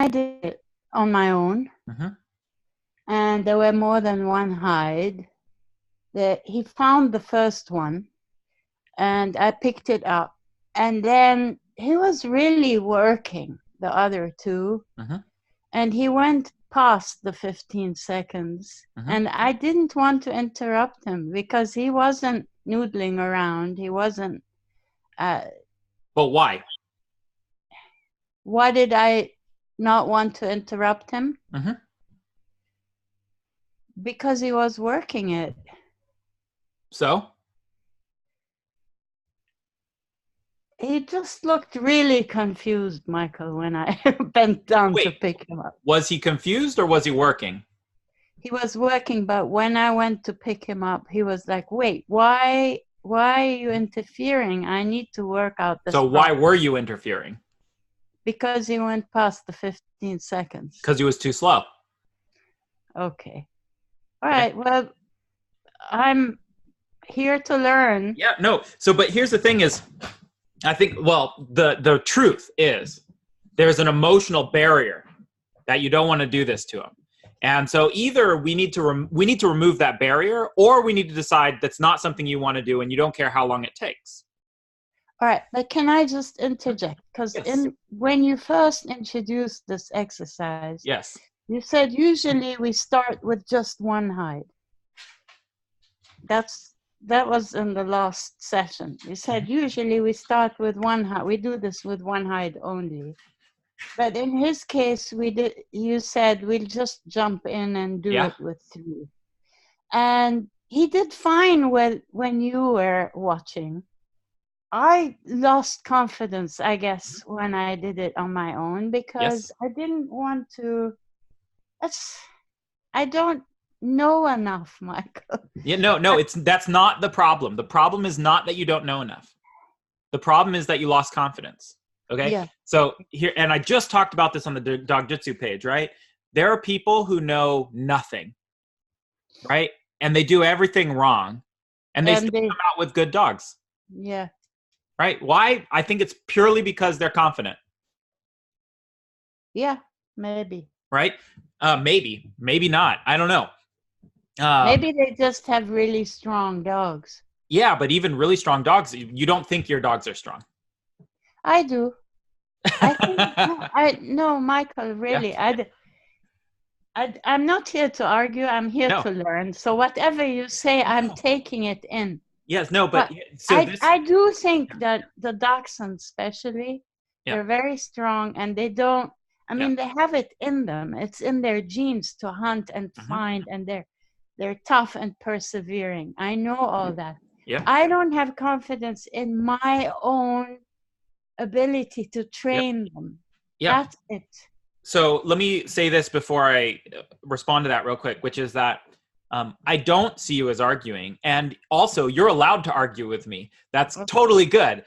I did it on my own, Mm-hmm. and there were more than one hide. He found the first one, and I picked it up. And then he was really working the other two, Mm-hmm. and he went past the 15 seconds. Mm-hmm. And I didn't want to interrupt him because he wasn't noodling around. He wasn't. Uh, But why? why did I not want to interrupt him? Mm-hmm. Because he was working it. So He just looked really confused, Michael, when I bent down to wait, pick him up. was he confused or was he working? He was working, but when I went to pick him up, he was like, "Wait, why are you interfering? I need to work out this So why problem." were you interfering? Because he went past the 15 seconds. Because he was too slow. Okay. All Okay. right. Well, I'm here to learn. Yeah, no. So, but here's the thing is, I think, well, the truth is there's an emotional barrier that you don't want to do this to him. And so either we need to we need to remove that barrier, or we need to decide that's not something you want to do and you don't care how long it takes. All right, but can I just interject? Because Yes. in when you first introduced this exercise, Yes. you said usually we start with just one hide. That was in the last session. You said usually we start with one hide. We do this with one hide only. But in his case, we did. You said we'll just jump in and do Yeah. it with three. And he did fine when you were watching. I lost confidence, I guess, when I did it on my own because Yes. I didn't want to. That's I don't know enough, Michael. Yeah, no, no, it's that's not the problem. The problem is not that you don't know enough. The problem is that you lost confidence. Okay? Yeah, So here, and I just talked about this on the Dog Jitsu page, right? There are people who know nothing, right? And they do everything wrong, and they and still they, come out with good dogs, yeah, right? Why? I think it's purely because they're confident, yeah, maybe, right? Maybe, maybe not. I don't know. maybe they just have really strong dogs. Yeah, but even really strong dogs, you don't think your dogs are strong. I do. I think no, no, Michael, Yeah. really. I'm not here to argue. I'm here No. to learn. So whatever you say, I'm taking it in. Yes. No. But But so this. I do think that the Dachshunds, especially, Yeah. they're very strong and they don't. I Yeah. mean, they have it in them. It's in their genes to hunt and Hmm. find, and they're tough and persevering. I know all that. Yeah. I don't have confidence in my own ability to Yep. train them. Yep. That's it. So let me say this before I respond to that real quick, which is that I don't see you as arguing. And also, you're allowed to argue with me. That's Okay. totally good.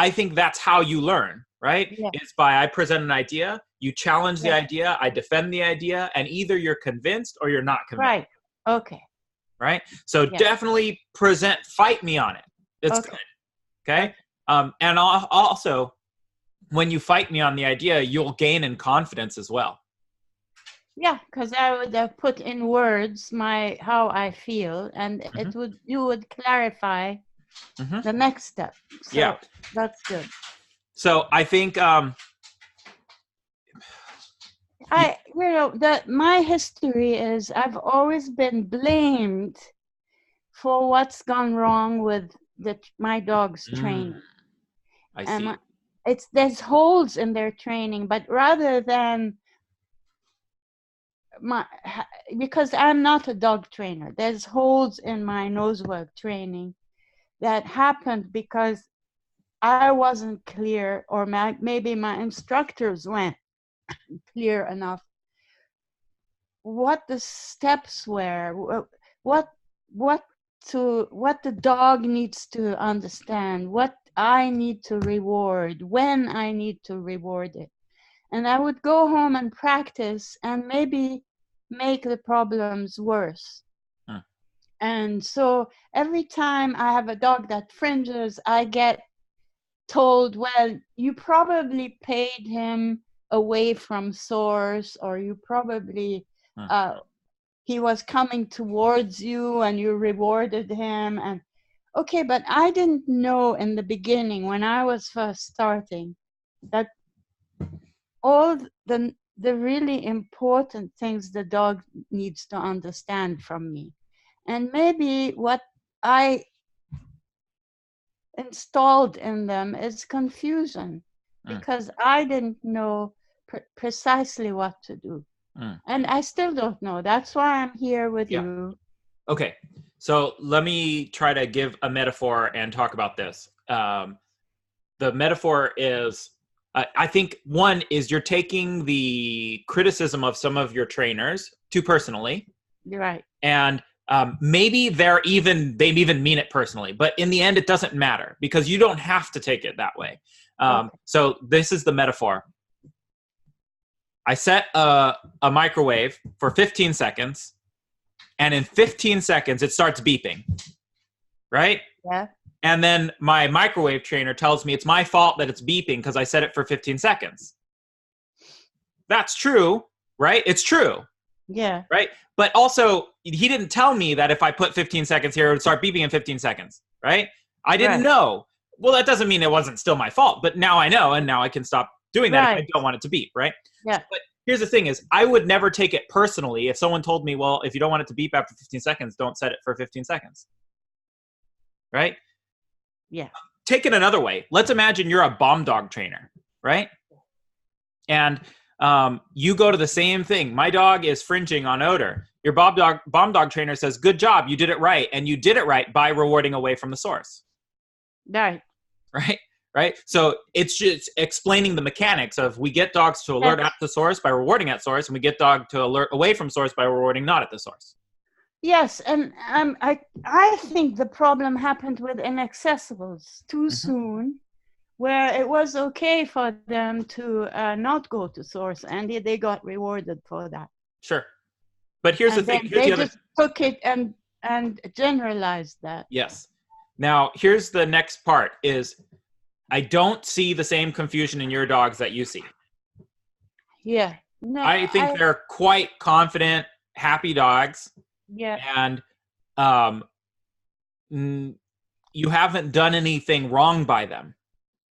I think that's how you learn, right? Yeah. It's by I present an idea, you challenge the Yeah. idea, I defend the idea, and either you're convinced or you're not convinced, Right. Okay. right? So Yeah. definitely fight me on it. It's Okay. good, okay? Okay. And also, when you fight me on the idea, you'll gain in confidence as well. Yeah, because I would have put in words my how I feel, and Mm-hmm. you would clarify Mm-hmm. the next step. Yeah. So that's good. So I think That my history is I've always been blamed for what's gone wrong with my dog's training, I and see. there's holes in their training, but rather than my because I'm not a dog trainer, there's holes in my nosework training that happened because I wasn't clear, or maybe my instructors weren't clear enough what the steps were, what what what the dog needs to understand, what I need to reward, when I need to reward it. And I would go home and practice and maybe make the problems worse. Hmm. And so every time I have a dog that fringes, I get told, well, you probably paid him away from source, or you probably he was coming towards you and you rewarded him. And okay, but I didn't know in the beginning when I was first starting that all the really important things the dog needs to understand from me. And maybe what I installed in them is confusion, because I didn't know precisely what to do. And I still don't know. That's why I'm here with you. Okay. So let me try to give a metaphor and talk about this. The metaphor is, I think one is you're taking the criticism of some of your trainers too personally. You're right. And maybe they even mean it personally, but in the end, it doesn't matter because you don't have to take it that way. So this is the metaphor. I set a microwave for 15 seconds, and in 15 seconds, it starts beeping, right? Yeah. And then my microwave trainer tells me it's my fault that it's beeping because I set it for 15 seconds. That's true, right? It's true. Yeah. Right? But also, he didn't tell me that if I put 15 seconds here, it would start beeping in 15 seconds, right? I didn't know. Well, that doesn't mean it wasn't still my fault, but now I know, and now I can stop doing that if I don't want it to beep, right? Yeah. But here's the thing is, I would never take it personally if someone told me, well, if you don't want it to beep after 15 seconds, don't set it for 15 seconds. Right? Yeah. Take it another way. Let's imagine you're a bomb dog trainer, right? And you go to the same thing. My dog is fringing on odor. Your bomb dog trainer says, good job, you did it right. And you did it right by rewarding away from the source. Right. Right? So it's just explaining the mechanics of we get dogs to alert at the source by rewarding at source, and we get dog to alert away from source by rewarding not at the source. Yes, and I think the problem happened with inaccessibles too soon, where it was okay for them to not go to source, and they got rewarded for that. Sure. But here's the thing. They just took it and generalized that. Yes. Now, here's the next part is I don't see the same confusion in your dogs that you see. Yeah. No, I think they're quite confident, happy dogs. Yeah. And you haven't done anything wrong by them.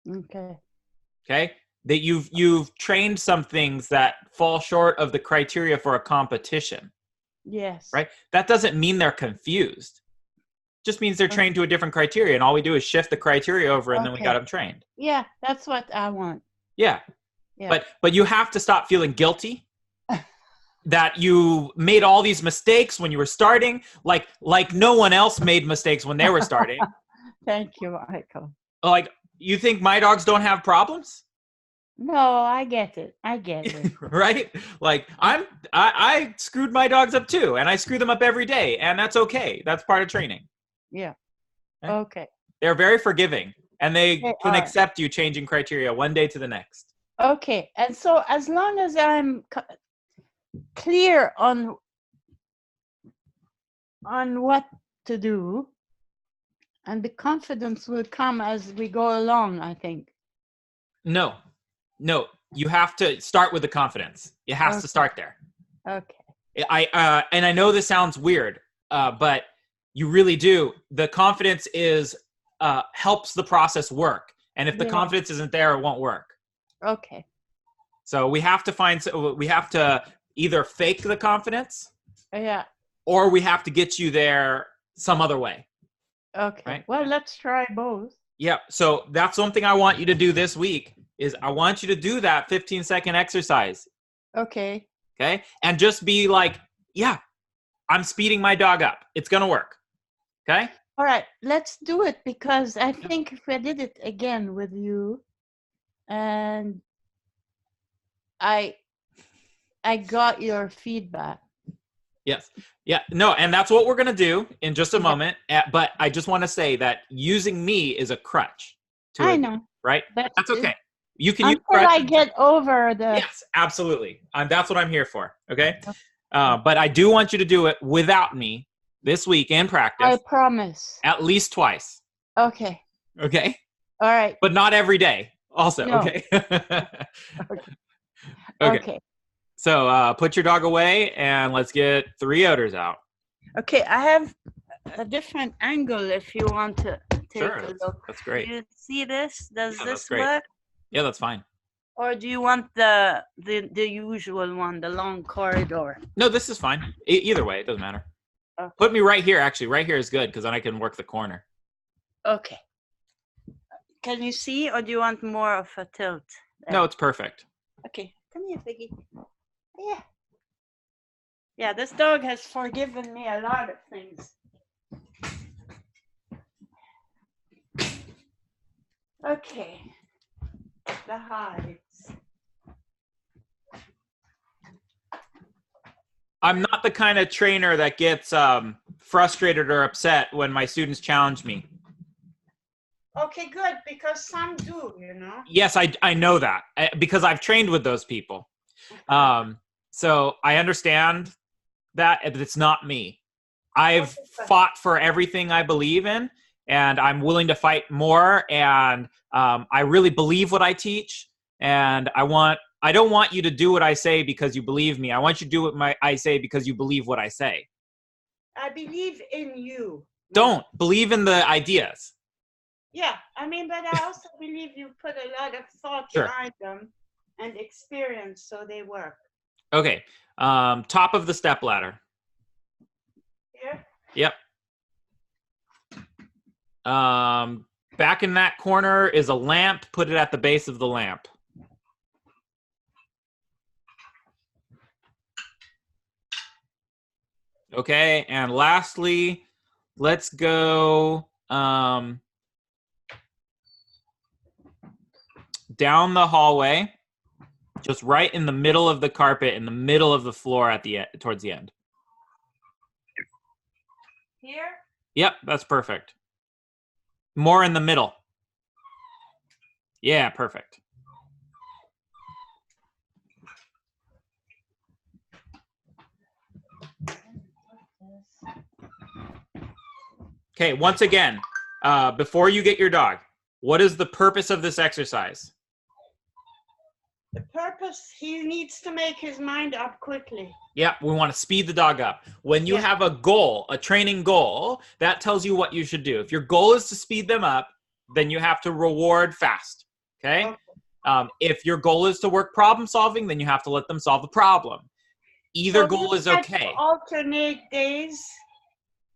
Okay? That you've trained some things that fall short of the criteria for a competition. Yes. Right? That doesn't mean they're confused. It just means they're trained to a different criteria, and all we do is shift the criteria over, and then we got them trained. Yeah, that's what I want. Yeah. But you have to stop feeling guilty that you made all these mistakes when you were starting, like no one else made mistakes when they were starting. Thank you, Michael. Like, you think my dogs don't have problems? No, I get it. Right? Like, I screwed my dogs up too, and I screw them up every day, and that's okay. That's part of training. Yeah. Okay. They're very forgiving, and they can accept you changing criteria one day to the next. Okay. And so as long as I'm clear on what to do, and the confidence will come as we go along, I think. No, you have to start with the confidence. It has to start there. Okay. And I know this sounds weird, but you really do. The confidence is helps the process work, and if the confidence isn't there, it won't work. Okay. So we have to either fake the confidence, or we have to get you there some other way. Okay. Right? Well, let's try both. Yeah. So that's something I want you to do this week. Is I want you to do that 15-second exercise. Okay. Okay. And just be like, yeah, I'm speeding my dog up. It's going to work. Okay. All right. Let's do it, because I think if I did it again with you, and I got your feedback. Yes. Yeah. No. And that's what we're going to do in just a moment. But I just want to say that using me is a crutch. I know. Right. That's okay. You can use until I get over the. Yes, absolutely. That's what I'm here for. Okay. But I do want you to do it without me this week in practice. I promise. At least twice. Okay. Okay. All right. But not every day. Also. No. Okay. Okay. Okay. So put your dog away and let's get 3 odors out. Okay, I have a different angle if you want to take Sure, a look. that's great. You see this? Does Yeah, that's this great. work? Yeah, that's fine. Or do you want the usual one, the long corridor? No, this is fine. Either way, it doesn't matter. Okay. Put me right here, actually. Right here is good because then I can work the corner. Okay. Can you see, or do you want more of a tilt? No, it's perfect. Okay, come here, Piggy. Yeah. Yeah, this dog has forgiven me a lot of things. Okay. The hides. I'm not the kind of trainer that gets frustrated or upset when my students challenge me. Okay, good, because some do, you know. Yes, I know that because I've trained with those people. So I understand that it's not me. I've fought for everything I believe in, and I'm willing to fight more. And I really believe what I teach, and I don't want you to do what I say because you believe me. I want you to do what I say because you believe what I say. I believe in you. Don't believe in the ideas. Yeah, I mean, but I also believe you put a lot of thought behind them and experience, so they work. Okay, top of the step ladder. Here? Yep. Back in that corner is a lamp. Put it at the base of the lamp. Okay, and lastly, let's go down the hallway, just right in the middle of the carpet, in the middle of the floor at the towards the end. Here? Yep, that's perfect. More in the middle. Yeah, perfect. Okay, once again, before you get your dog, what is the purpose of this exercise? The purpose, he needs to make his mind up quickly. Yeah, we want to speed the dog up. When you have a goal, a training goal, that tells you what you should do. If your goal is to speed them up, then you have to reward fast, okay? If your goal is to work problem solving, then you have to let them solve the problem. Either goal is okay. Alternate days?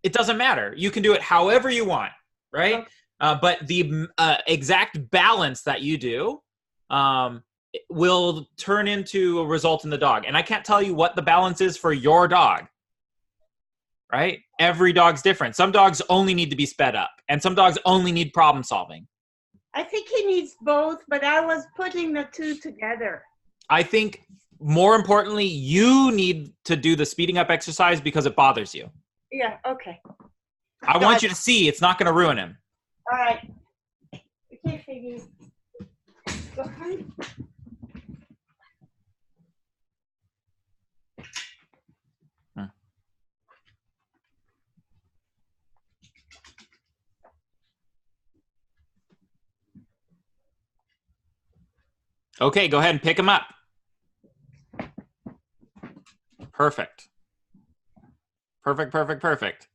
It doesn't matter. You can do it however you want, right? Okay. But the exact balance that you do will turn into a result in the dog. And I can't tell you what the balance is for your dog, right? Every dog's different. Some dogs only need to be sped up, and some dogs only need problem solving. I think he needs both, but I was putting the two together. I think more importantly, you need to do the speeding up exercise because it bothers you. Yeah, okay. I want you to see it's not going to ruin him. All right. Okay, Figgy. Go ahead. Okay, go ahead and pick him up. Perfect. Perfect, perfect, perfect.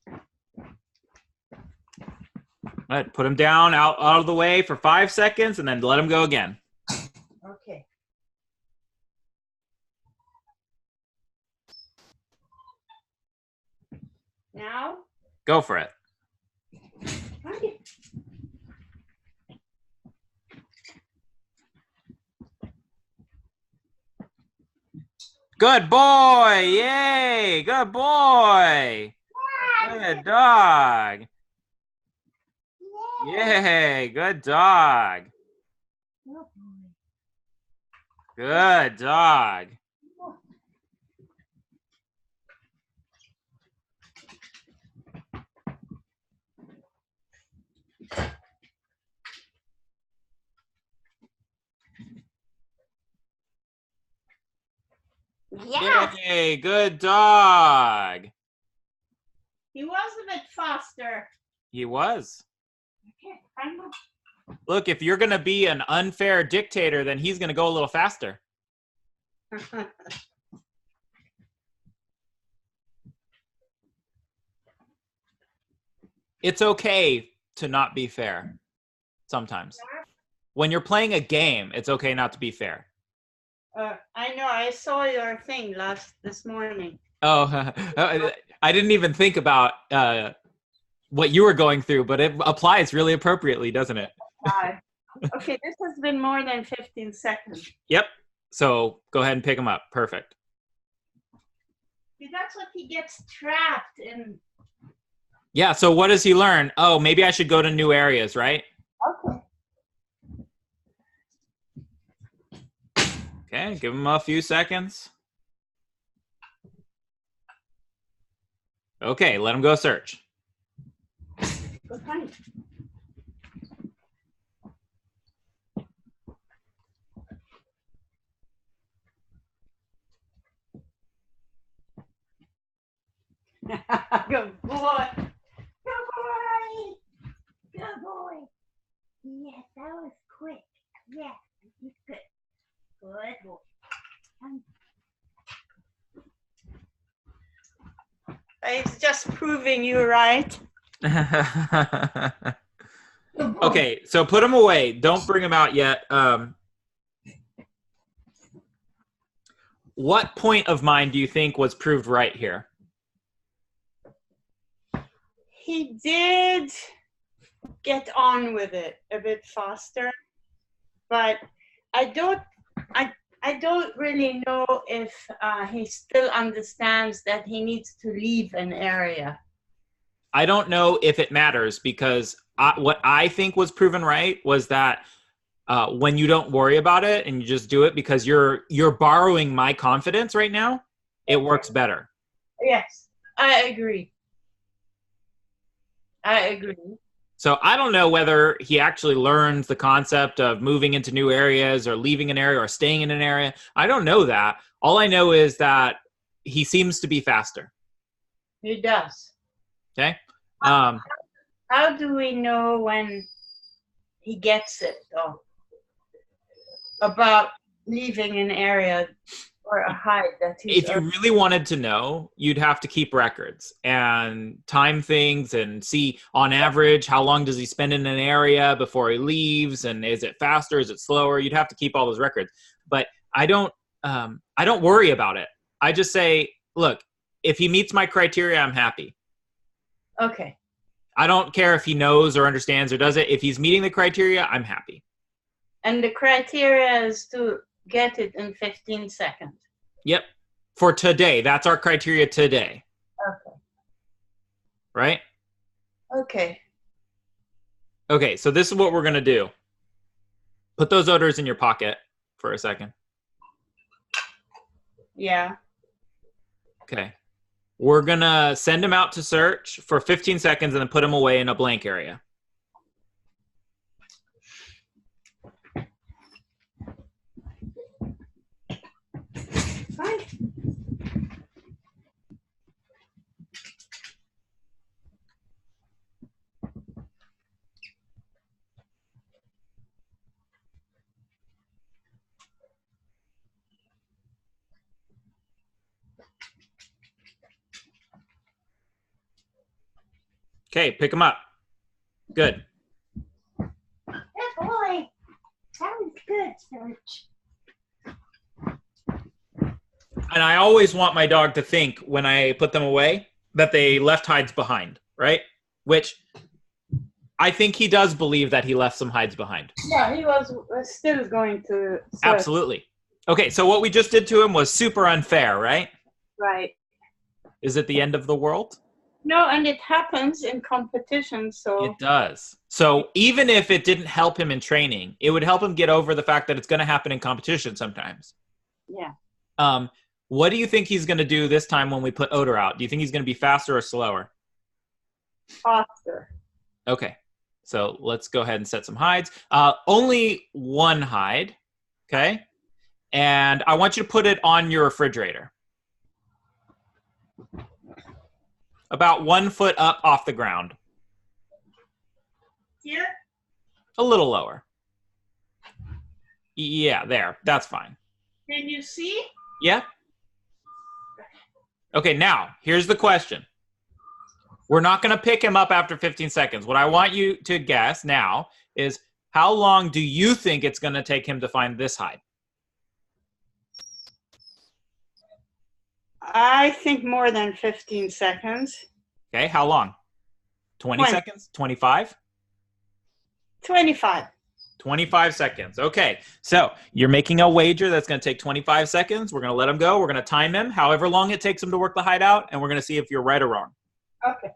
All right, put him down out of the way for 5 seconds and then let him go again. Okay. Now? Go for it. Okay. Good boy! Yay! Good boy! Good dog! Yay! Good dog! Good dog! Yes. Yay! Good dog! He was a bit faster. He was. Okay, I'm Look, if you're going to be an unfair dictator, then he's going to go a little faster. It's okay to not be fair sometimes. When you're playing a game, it's okay not to be fair. I know. I saw your thing this morning. Oh, I didn't even think about what you were going through, but it applies really appropriately, doesn't it? Okay, this has been more than 15 seconds. Yep. So go ahead and pick him up. Perfect. See, that's what he gets trapped in. Yeah, so what does he learn? Oh, maybe I should go to new areas, right? Okay. Okay, give him a few seconds. Okay, let him go search. Okay. Good boy. Good boy. Good boy. Yes, that was quick. Yes, he's good. Good boy. It's just proving you right. Okay, so put him away. Don't bring him out yet. What point of mine do you think was proved right here? He did get on with it a bit faster, but I don't really know if he still understands that he needs to leave an area. I don't know if it matters because what I think was proven right was that when you don't worry about it and you just do it because you're borrowing my confidence right now, it works better. Yes, I agree. I agree. So I don't know whether he actually learns the concept of moving into new areas or leaving an area or staying in an area. I don't know that. All I know is that he seems to be faster. He does. Okay. How do we know when he gets it, though? About leaving an area or a hide that he's... If you really wanted to know, you'd have to keep records and time things and see on average how long does he spend in an area before he leaves, and is it faster, is it slower? You'd have to keep all those records. But I don't worry about it. I just say, look, if he meets my criteria, I'm happy. Okay. I don't care if he knows or understands or does it. If he's meeting the criteria, I'm happy. And the criteria is to get it in 15 seconds. Yep. For today. That's our criteria today. Okay. Right? Okay. Okay, so this is what we're going to do. Put those odors in your pocket for a second. Yeah. Okay. We're going to send him out to search for 15 seconds and then put him away in a blank area. Fine. Okay, pick him up. Good. Good boy. That was good, Search. And I always want my dog to think when I put them away that they left hides behind, right? Which I think he does believe that he left some hides behind. Yeah, he was still going to search. Absolutely. Okay, so what we just did to him was super unfair, right? Right. Is it the end of the world? No, and it happens in competition, so... It does. So even if it didn't help him in training, it would help him get over the fact that it's going to happen in competition sometimes. Yeah. What do you think he's going to do this time when we put odor out? Do you think he's going to be faster or slower? Faster. Okay. So let's go ahead and set some hides. Only one hide, okay? And I want you to put it on your refrigerator. About 1 foot up off the ground. Here? A little lower. Yeah, there. That's fine. Can you see? Yeah. Okay, now, here's the question. We're not going to pick him up after 15 seconds. What I want you to guess now is how long do you think it's going to take him to find this hide? I think more than 15 seconds. Okay, how long? 20 seconds? 25? 25. 25 seconds. Okay, so you're making a wager that's going to take 25 seconds. We're going to let him go. We're going to time him however long it takes him to work the hideout, and we're going to see if you're right or wrong. Okay.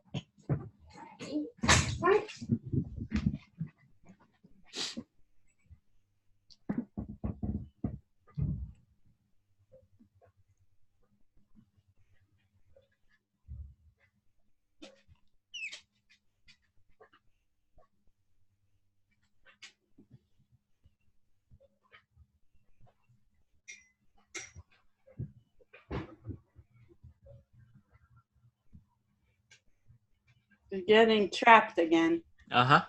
You're getting trapped again. Uh-huh.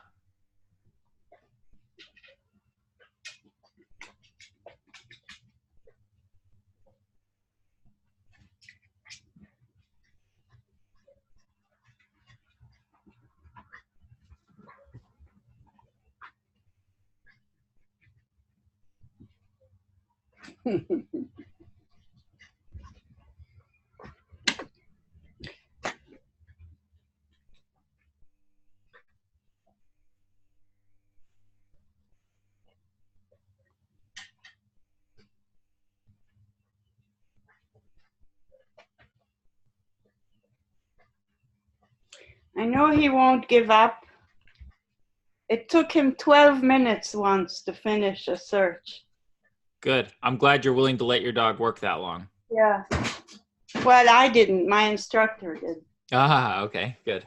I know he won't give up. It took him 12 minutes once to finish a search. Good. I'm glad you're willing to let your dog work that long. Yeah. Well, I didn't. My instructor did. Ah, okay, good.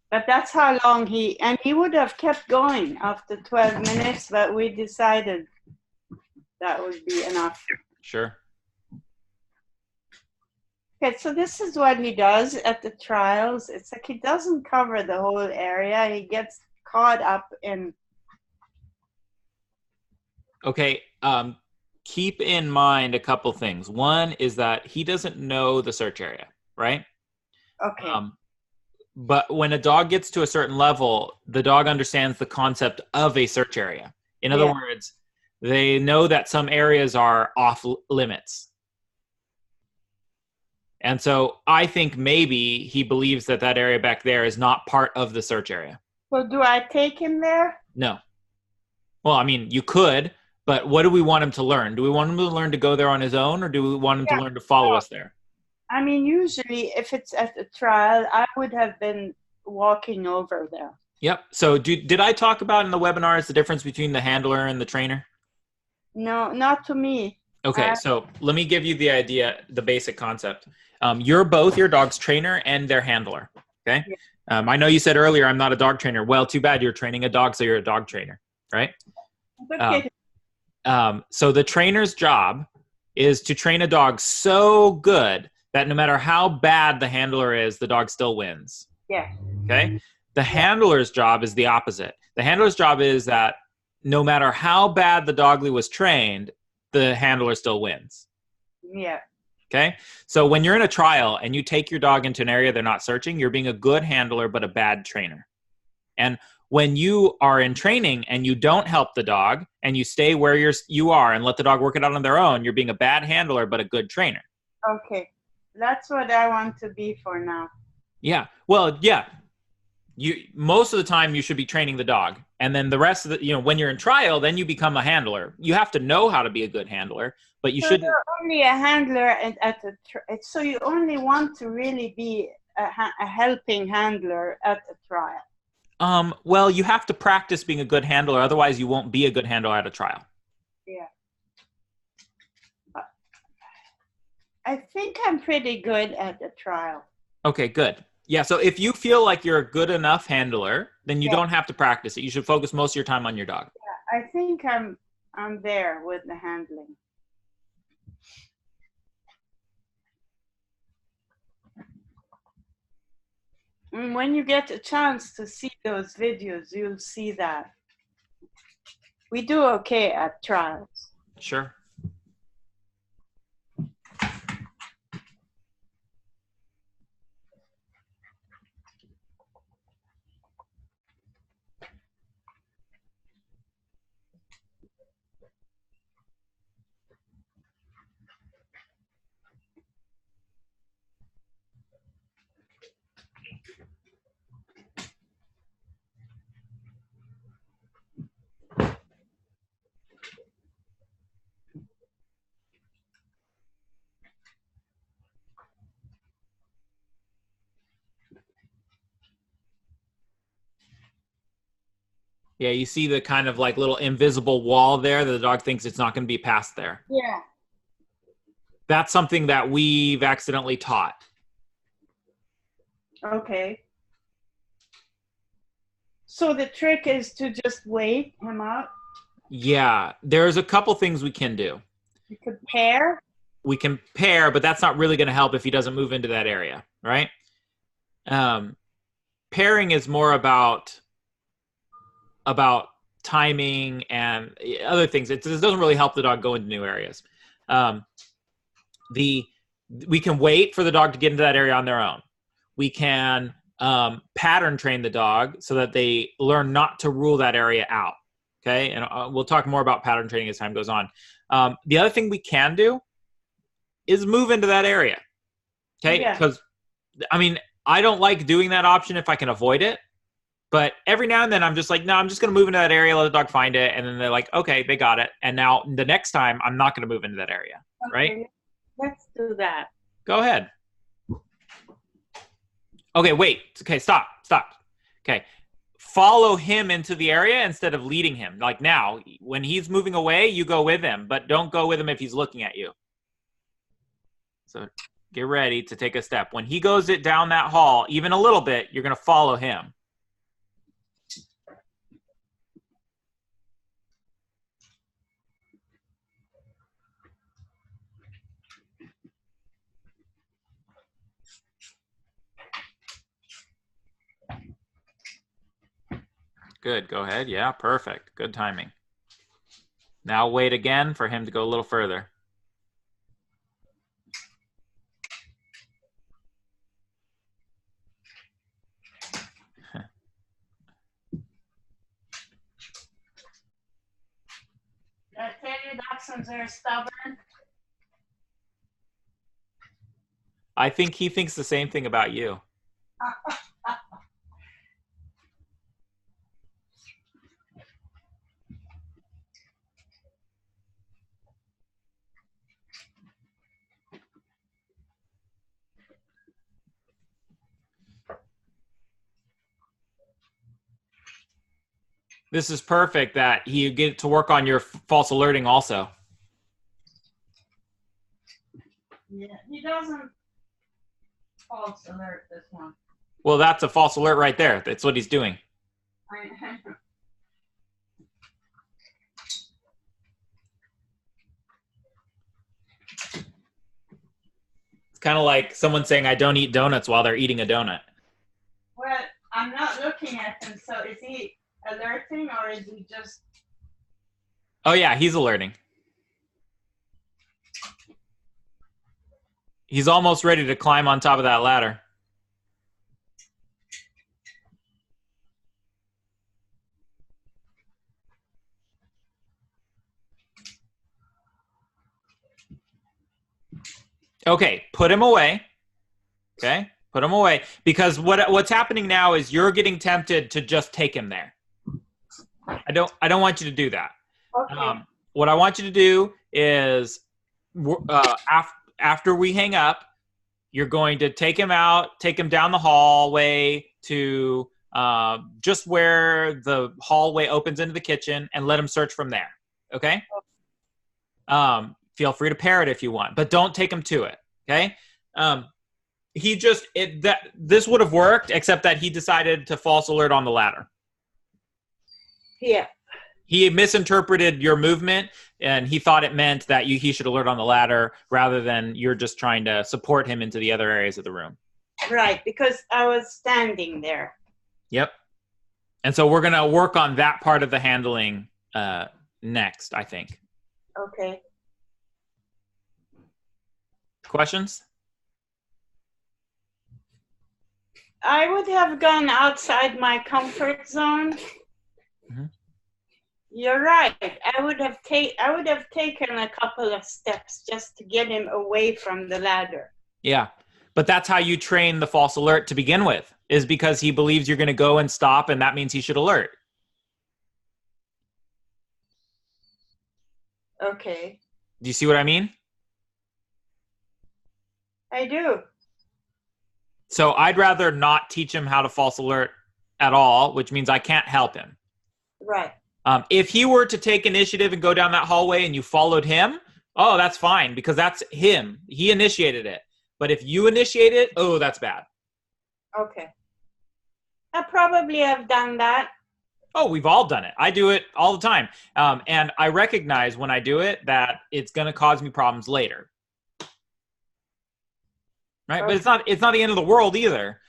But that's how long he would have kept going after 12 minutes, but we decided that would be enough. Sure. Okay, so this is what he does at the trials. It's like he doesn't cover the whole area. He gets caught up in. Okay, keep in mind a couple things. One is that he doesn't know the search area, right? Okay. But when a dog gets to a certain level, the dog understands the concept of a search area. In other words, they know that some areas are off limits. And so I think maybe he believes that that area back there is not part of the search area. So do I take him there? No. Well, I mean, you could, but what do we want him to learn? Do we want him to learn to go there on his own, or do we want him to learn to follow us there? I mean, usually if it's at the trial, I would have been walking over there. Yep. So did I talk about in the webinars the difference between the handler and the trainer? No, not to me. Okay, so let me give you the idea, the basic concept. You're both your dog's trainer and their handler, okay? Yeah. I know you said earlier I'm not a dog trainer. Well, too bad, you're training a dog, so you're a dog trainer, right? Okay. So the trainer's job is to train a dog so good that no matter how bad the handler is, the dog still wins. Yeah. Okay? The handler's job is the opposite. The handler's job is that no matter how bad the dogly was trained, the handler still wins. Yeah. Okay? So when you're in a trial and you take your dog into an area they're not searching, you're being a good handler but a bad trainer. And when you are in training and you don't help the dog and you stay where you are and let the dog work it out on their own, you're being a bad handler but a good trainer. Okay. That's what I want to be for now. Yeah. Well, yeah. Most of the time you should be training the dog. And then the rest of the, when you're in trial, then you become a handler. You have to know how to be a good handler, but you shouldn't. You're only a handler so you only want to really be a helping handler at the trial. Well, you have to practice being a good handler. Otherwise you won't be a good handler at a trial. Yeah. I think I'm pretty good at the trial. Okay, good. Yeah, so if you feel like you're a good enough handler, then you don't have to practice it. You should focus most of your time on your dog. Yeah, I think I'm there with the handling. And when you get a chance to see those videos, you'll see that. we do okay at trials. Sure. Yeah, you see the kind of like little invisible wall there that the dog thinks it's not going to be past there. Yeah. That's something that we've accidentally taught. Okay. So the trick is to just wait him out. Yeah, there's a couple things we can do. You could pair. We can pair, but that's not really going to help if he doesn't move into that area, right? Pairing is more about timing and other things. It doesn't really help the dog go into new areas. We can wait for the dog to get into that area on their own. We can pattern train the dog so that they learn not to rule that area out. Okay, and we'll talk more about pattern training as time goes on. The other thing we can do is move into that area. Okay, because I mean, I don't like doing that option if I can avoid it. But every now and then I'm just like, no, I'm just going to move into that area, let the dog find it. And then they're like, okay, they got it. And now the next time I'm not going to move into that area, right? Let's do that. Go ahead. Okay, wait. Okay, stop. Okay. Follow him into the area instead of leading him. Like now, when he's moving away, you go with him, but don't go with him if he's looking at you. So get ready to take a step. When he goes down that hall, even a little bit, you're going to follow him. Good, go ahead. Yeah, perfect. Good timing. Now wait again for him to go a little further. I tell you, dachshunds are stubborn. I think he thinks the same thing about you. This is perfect that you get to work on your false alerting also. Yeah, he doesn't false alert this one. Well, that's a false alert right there. That's what he's doing. It's kind of like someone saying, I don't eat donuts while they're eating a donut. Well, I'm not looking at him, so is he alerting or is he just... Oh, yeah, he's alerting. He's almost ready to climb on top of that ladder. Okay, put him away. Okay, put him away. Because what's happening now is you're getting tempted to just take him there. I don't want you to do that. Okay. What I want you to do is after we hang up, you're going to take him out, take him down the hallway to just where the hallway opens into the kitchen and let him search from there. Okay? Feel free to pair it if you want, but don't take him to it. Okay? This would have worked, except that he decided to false alert on the ladder. Yeah. He misinterpreted your movement, and he thought it meant that he should alert on the ladder rather than you're just trying to support him into the other areas of the room. Right, because I was standing there. Yep. And so we're going to work on that part of the handling next, I think. Okay. Questions? I would have gone outside my comfort zone. Mhm. You're right. I would have taken a couple of steps just to get him away from the ladder. Yeah. But that's how you train the false alert to begin with, is because he believes you're going to go and stop, and that means he should alert. Okay. Do you see what I mean? I do. So I'd rather not teach him how to false alert at all, which means I can't help him. Right. If he were to take initiative and go down that hallway and you followed him, oh, that's fine, because that's him. He initiated it. But if you initiate it, oh, that's bad. Okay. I probably have done that. Oh, we've all done it. I do it all the time. And I recognize when I do it that it's going to cause me problems later. Right? Okay. But it's not the end of the world either.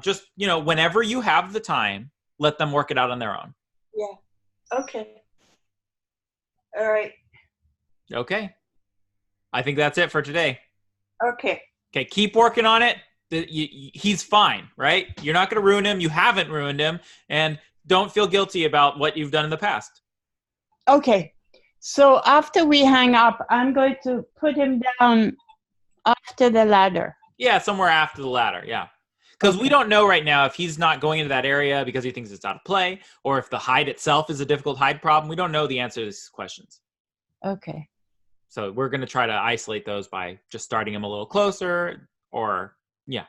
Just, whenever you have the time, let them work it out on their own. Yeah. Okay. All right. Okay. I think that's it for today. Okay. Okay, keep working on it. He's fine, right? You're not going to ruin him. You haven't ruined him. And don't feel guilty about what you've done in the past. Okay. So after we hang up, I'm going to put him down after the ladder. Yeah, somewhere after the ladder, yeah. Because we don't know right now if he's not going into that area because he thinks it's out of play, or if the hide itself is a difficult hide problem. We don't know the answer to these questions. Okay. So we're going to try to isolate those by just starting him a little closer, or, yeah.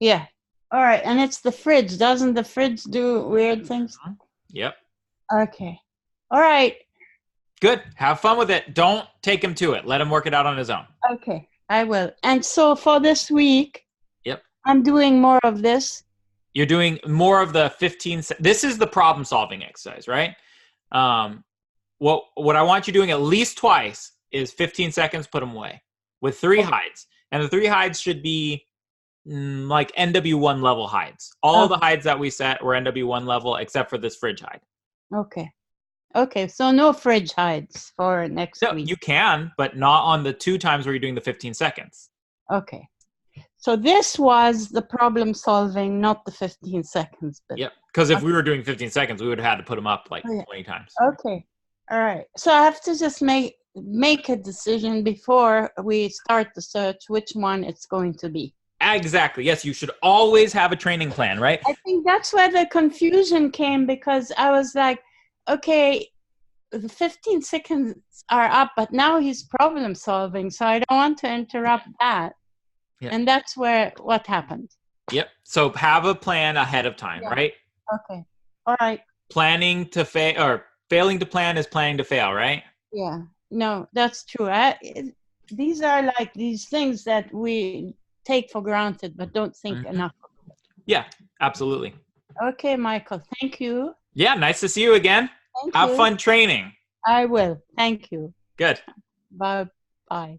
Yeah. All right. And it's the fridge. Doesn't the fridge do weird things? Yep. Okay. All right. Good. Have fun with it. Don't take him to it. Let him work it out on his own. Okay. I will. And so for this week, Yep. I'm doing more of this. You're doing more of the 15. This is the problem solving exercise, right? What I want you doing at least twice is 15 seconds, put them away with 3 hides. And the 3 hides should be like NW1 level hides. All the hides that we set were NW1 level except for this fridge hide. Okay. Okay. So no fridge hides for next week. You can, but not on the 2 times where you're doing the 15 seconds. Okay. So this was the problem solving, not the 15 seconds. But yep. Because if we were doing 15 seconds, we would have had to put them up like 20 times. Okay. All right. So I have to just make a decision before we start the search which one it's going to be. Exactly. Yes, you should always have a training plan, right? I think that's where the confusion came, because I was like, okay, the 15 seconds are up, but now he's problem solving, so I don't want to interrupt that. Yeah. And that's what happened. Yep. So have a plan ahead of time, right? Okay. All right. Planning to fail, or failing to plan is planning to fail, right? Yeah. No, that's true. These are like these things that we take for granted, but don't think enough of. Yeah, absolutely. Okay, Michael. Thank you. Yeah, nice to see you again. Thank Have you. fun training. I will. Thank you. Good. Bye. Bye.